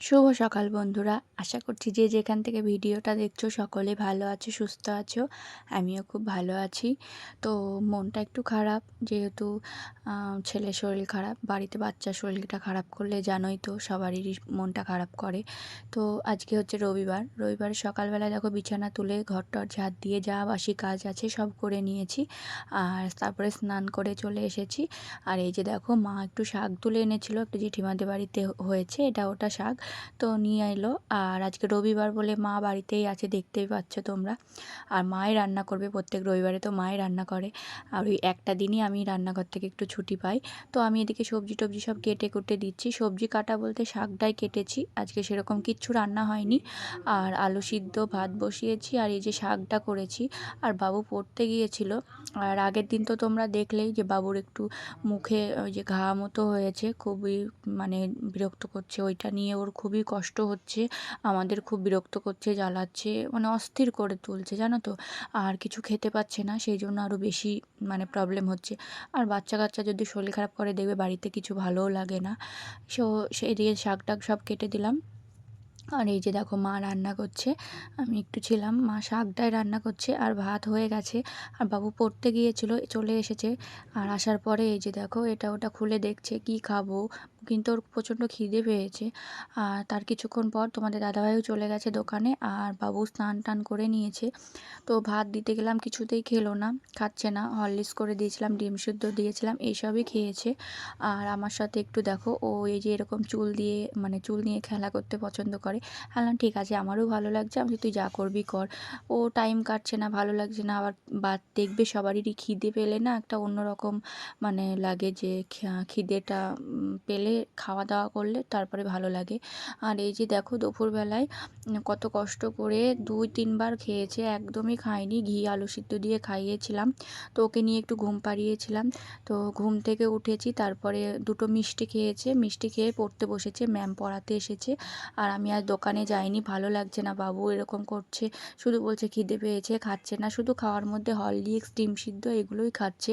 শুভ সকাল বন্ধুরা। আশা করছি যে যেখান থেকে ভিডিওটা দেখছো সকলে ভালো আছো, সুস্থ আছো। আমিও খুব ভালো আছি। তো মনটা একটু খারাপ, যেহেতু ছেলের শরীর খারাপ। বাড়িতে বাচ্চার শরীরটা খারাপ করলে জানোই তো সবারই মনটা খারাপ করে। তো আজকে হচ্ছে রবিবার। রবিবার সকালবেলা দেখো বিছানা তুলে ঘর-টর ঝাড় দিয়ে যা বাসি কাজ আছে সব করে নিয়েছি। আর তারপরে স্নান করে চলে এসেছি। আর এই যে দেখো মা একটু শাক তুলে এনেছিল, একটু জেঠিমাদের বাড়িতে হয়েছে এটা ওটা শাক, তো নিয়ে এলো। আর আজকে রবিবার বলে মা বাড়িতেই আছে, দেখতেই পাচ্ছ তোমরা। আর মাই রান্না করবে, প্রত্যেক রবিবারে তো মাই রান্না করে। আর ওই একটা দিনই আমি রান্নাঘর থেকে একটু ছুটি পাই। তো আমি এদিকে সবজি টবজি সব কেটে কুটে দিচ্ছি। সবজি কাটা বলতে শাকটাই কেটেছি, আজকে সেরকম কিচ্ছু রান্না হয়নি। আর আলু সিদ্ধ ভাত বসিয়েছি, আর এই যে শাকটা করেছি। আর বাবু পড়তে গিয়েছিল। আর আগের দিন তো তোমরা দেখলেই যে বাবুর একটু মুখে ওই যে ঘা মতো হয়েছে, খুবই মানে বিরক্ত করছে, ওইটা নিয়ে ওর খুবই কষ্ট হচ্ছে। আমাদের খুব বিরক্ত করছে, জ্বালাচ্ছে, মানে অস্থির করে তুলছে জানো তো। আর কিছু খেতে পাচ্ছে না, সেই জন্য আরও বেশি মানে প্রবলেম হচ্ছে। আর বাচ্চা কাচ্চা যদি শরীর খারাপ করে দেখবে বাড়িতে কিছু ভালোও লাগে না। সো সেই দিয়ে শাক টাক সব কেটে দিলাম। আর এই যে দেখো মা রান্না করছে, আমি একটু ছিলাম, মা শাকটাই রান্না করছে আর ভাত হয়ে গেছে। আর বাবু পড়তে গিয়েছিল, চলে এসেছে। আর আসার পরে এই যে দেখো এটা ওটা খুলে দেখছে কি খাবো, কিন্তু ওর প্রচণ্ড খিদে পেয়েছে। আর তার কিছুক্ষণ পর তোমাদের দাদাভাইও চলে গেছে দোকানে, আর বাবু স্নান টান করে নিয়েছে। তো ভাত দিতে গেলাম, কিছুতেই খেলো না, খাচ্ছে না। হরলিক্স করে দিয়েছিলাম, ডিম সিদ্ধ দিয়েছিলাম, এইসবই খেয়েছে। আর আমার সাথে একটু দেখো ও এই যে এরকম চুল দিয়ে মানে চুল নিয়ে খেলা করতে পছন্দ করে। বললাম ঠিক আছে, আমারও ভালো লাগছে, আমি তুই যা করবি কর। ও টাইম কাটছে না, ভালো লাগছে না। আবার দেখবে সবারই খিদে পেলে না একটা অন্যরকম মানে লাগে, যে খিদেটা পেলে খাওয়া দাওয়া করলে তারপরে ভালো লাগে। আর এই যে দেখো দুপুরবেলায় কত কষ্ট করে 2-3 বার খেয়েছে, একদমই খায়নি। ঘি আলু সিদ্ধ দিয়ে খাইয়েছিলাম, তো ওকে নিয়ে একটু ঘুম পাড়িয়েছিলাম। তো ঘুম থেকে উঠেছি, তারপরে দুটো মিষ্টি খেয়েছে, মিষ্টি খেয়ে পড়তে বসেছে, ম্যাম পড়াতে এসেছে। আর আমি আর দোকানে যাইনি, ভালো লাগছে না, বাবু এরকম করছে, শুধু বলছে খিদে পেয়েছে, খাচ্ছে না, শুধু খাওয়ার মধ্যে হরলিক্স ডিম সিদ্ধ এগুলোই খাচ্ছে।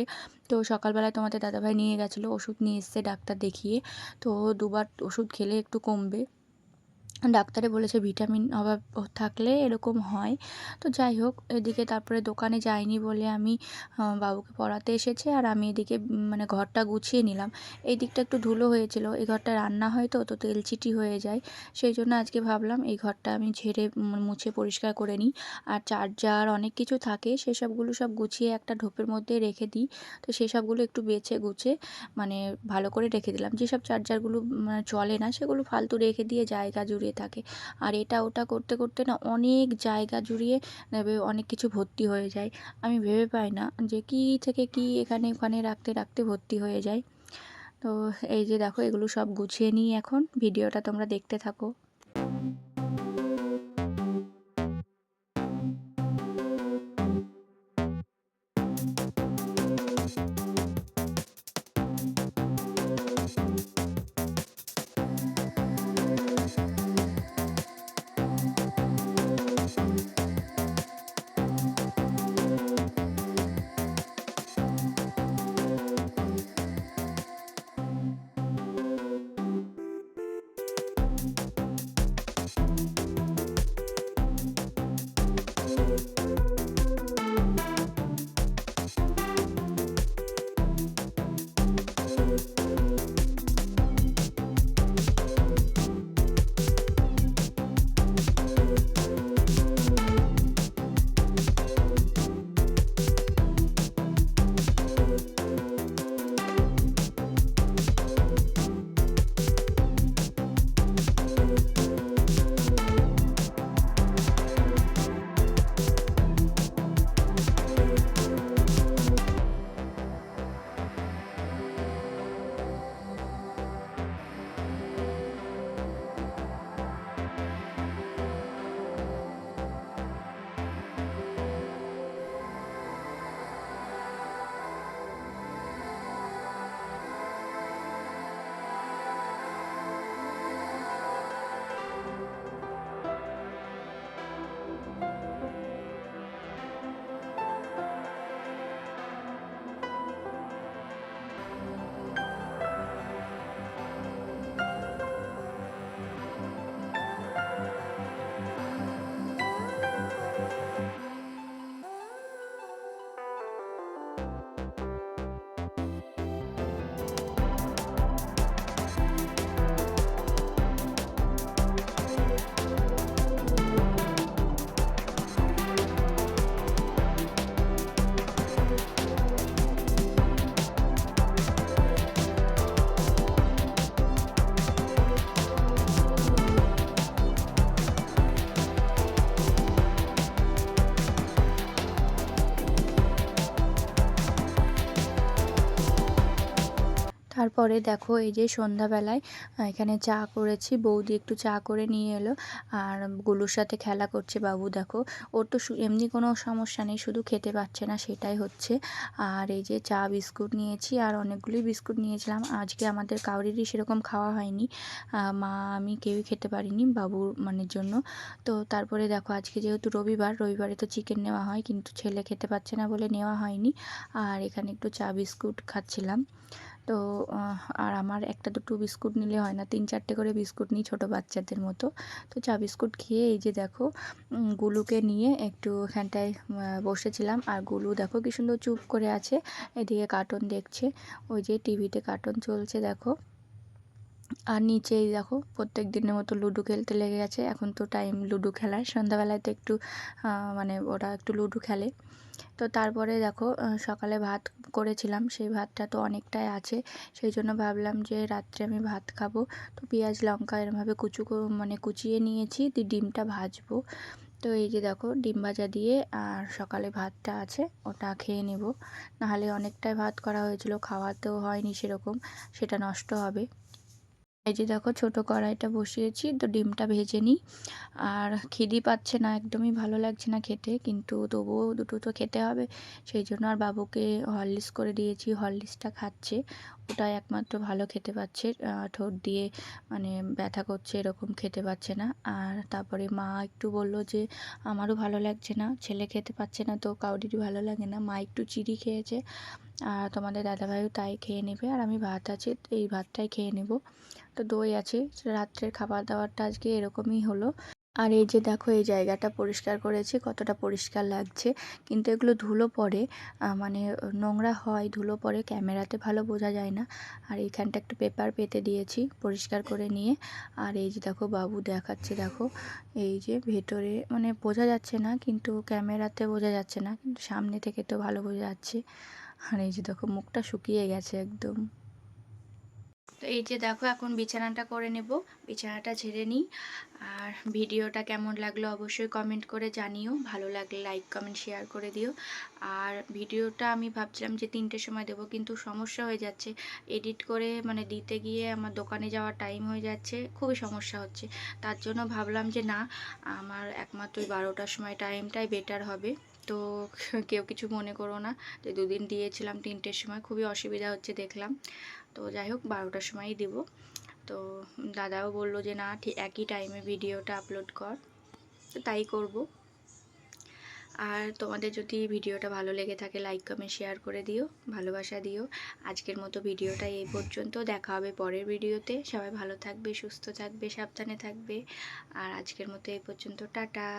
তো সকালবেলায় তোমাদের দাদাভাই নিয়ে গেছিলো, ওষুধ নিয়ে এসছে ডাক্তার দেখিয়ে। তো 2বার ওষুধ খেলে একটু কমবে, ডাক্তারে বলেছে ভিটামিন অভাব থাকলে এরকম হয়। তো যাই হোক, এদিকে তারপরে দোকানে যাইনি বলে আমি বাবুকে পড়াতে এসেছে, আর আমি এদিকে মানে ঘরটা গুছিয়ে নিলাম। এই দিকটা একটু ধুলো হয়েছিল, এই ঘরটা রান্না হয় তো তো তেলচিটি হয়ে যায়, সেই জন্য আজকে ভাবলাম এই ঘরটা আমি ঝেড়ে মুছে পরিষ্কার করে নিই। আর চার্জার অনেক কিছু থাকে, সেসবগুলো সব গুছিয়ে একটা ঢোপের মধ্যে রেখে দিই। তো সেসবগুলো একটু বেছে গুছে মানে ভালো করে রেখে দিলাম। যেসব চার্জারগুলো মানে চলে না সেগুলো ফালতু রেখে দিয়ে জায়গা জুড়িয়ে থাকে। আর এটা ওটা করতে করতে না অনেক জায়গা জুড়িয়ে অনেক কিছু ভর্তি হয়ে যায়। আমি ভেবে পাই না যে কী থেকে কী এখানে ওখানে রাখতে রাখতে ভর্তি হয়ে যায়। তো এই যে দেখো এগুলো সব গুছিয়ে নিই, এখন ভিডিওটা তোমরা দেখতে থাকো। তারপরে দেখো এই যে সন্ধ্যাবেলায় এখানে চা করেছি, বৌদি একটু চা করে নিয়ে এলো আর গুলুর সাথে খেলা করছে বাবু। দেখো ওর তো এমনি কোনো সমস্যা নেই, শুধু খেতে পারছে না সেটাই হচ্ছে। আর এই যে চা বিস্কুট নিয়েছি আর অনেকগুলি বিস্কুট নিয়েছিলাম, আজকে আমাদের কাউরিরই সেরকম খাওয়া হয়নি, মা আমি কেউই খেতে পারিনি বাবুর মানের জন্য। তো তারপরে দেখো আজকে যেহেতু রবিবারে তো চিকেন নেওয়া হয়, কিন্তু ছেলে খেতে পারছে না বলে নেওয়া হয়নি। আর এখানে একটু চা বিস্কুট খাচ্ছিলাম। তো আর আমার একটা দুটো বিস্কুট নিলে হয় না, 3-4টে করে বিস্কুট নিই ছোটো বাচ্চাদের মতো। তো চা বিস্কুট খেয়ে এই যে দেখো গুলুকে নিয়ে একটু এখানটায় বসেছিলাম। আর গুলু দেখো কি সুন্দর চুপ করে আছে, এদিকে কার্টুন দেখছে, ওই যে টিভিতে কার্টুন চলছে দেখো। আর নিচেই দেখো প্রত্যেক দিনের মতো লুডো খেলতে লেগে গেছে, এখন তো টাইম লুডো খেলার, সন্ধ্যাবেলায় তো একটু মানে ওরা একটু লুডো খেলে। তো তারপরে দেখো সকালে ভাত করেছিলাম, সেই ভাতটা তো অনেকটাই আছে, সেই জন্য ভাবলাম যে রাত্রে আমি ভাত খাবো। তো পেঁয়াজ লঙ্কা এরমভাবে মানে কুচিয়ে নিয়েছি, দিয়ে ডিমটা ভাজবো। তো এই যে দেখো ডিম ভাজা দিয়ে আর সকালে ভাতটা আছে ওটা খেয়ে নেব, নাহলে অনেকটাই ভাত করা হয়েছিল, খাওয়াতেও হয়নি সেরকম, সেটা নষ্ট হবে। এই যে দেখো ছোট কড়াইটা বসিয়েছি, তো ডিমটা ভেজে নিই। আর খিদে পাচ্ছে না, একদমই ভালো লাগছে না খেতে, কিন্তু তবুও দুটো তো খেতে হবে, সেই জন্য। আর বাবুকে হরলিক্স করে দিয়েছি, হরলিক্সটা খাচ্ছে, ওটাই একমাত্র ভালো খেতে পাচ্ছে, ঠোঁট দিয়ে মানে ব্যথা করছে এরকম খেতে পাচ্ছে না। আর তারপরে মা একটু বলল যে আমারও ভালো লাগছে না, ছেলে খেতে পাচ্ছে না তো কাউরিরই ভালো লাগে না, মা একটু চিড়ি খেয়েছে আর তোমাদের দাদাভাইও তাই খেয়ে নেবে, আর আমি ভাত আছে এই ভাতটাই খেয়ে নেব। তো দই আছে, রাত্রের খাবার দাবারটা আজকে এরকমই হলো। আর এই যে দেখো এই জায়গাটা পরিষ্কার করেছি, কতটা পরিষ্কার লাগছে, কিন্তু এগুলো ধুলো পড়ে, মানে নোংরা হয়, ধুলো পড়ে, ক্যামেরাতে ভালো বোঝা যায় না। আর এইখানটা একটু পেপার পেতে দিয়েছি পরিষ্কার করে নিয়ে। আর এই যে দেখো বাবু দেখাচ্ছে, দেখো এই যে ভেতরে মানে বোঝা যাচ্ছে না, কিন্তু ক্যামেরাতে বোঝা যাচ্ছে না, কিন্তু সামনে থেকে তো ভালো বোঝা যাচ্ছে। আর এই যে দেখো মুখটা শুকিয়ে গেছে একদম। তো এই যে দেখো এখন বিছানাটা করে নেব, বিছানাটা ঝেড়ে নিই। আর ভিডিওটা কেমন লাগলো অবশ্যই কমেন্ট করে জানিও, ভালো লাগলে লাইক কমেন্ট শেয়ার করে দিও। আর ভিডিওটা আমি ভাবছিলাম যে 3টের সময় দেবো, কিন্তু সমস্যা হয়ে যাচ্ছে এডিট করে মানে দিতে গিয়ে আমার দোকানে যাওয়ার টাইম হয়ে যাচ্ছে, খুবই সমস্যা হচ্ছে। তার জন্য ভাবলাম যে না, আমার একমাত্র ওই 12টার সময় টাইমটাই বেটার হবে। তো কেউ কিছু মনে করো না, তো দুদিন দিয়েছিলাম 3টের সময়, খুবই অসুবিধা হচ্ছে দেখলাম। তো যাই হোক 12টার সময়ই দেবো। তো দাদাও বললো যে না ঠিক একই টাইমে ভিডিওটা আপলোড কর, তো তাই করব। আর তোমাদের যদি ভিডিওটা ভালো লেগে থাকে লাইক কমেন্ট শেয়ার করে দিও, ভালোবাসা দিও। আজকের মতো ভিডিওটা এই পর্যন্ত, দেখা হবে পরের ভিডিওতে। সবাই ভালো থাকবে, সুস্থ থাকবে, সাবধানে থাকবে। আর আজকের মতো এই পর্যন্ত, টাটা।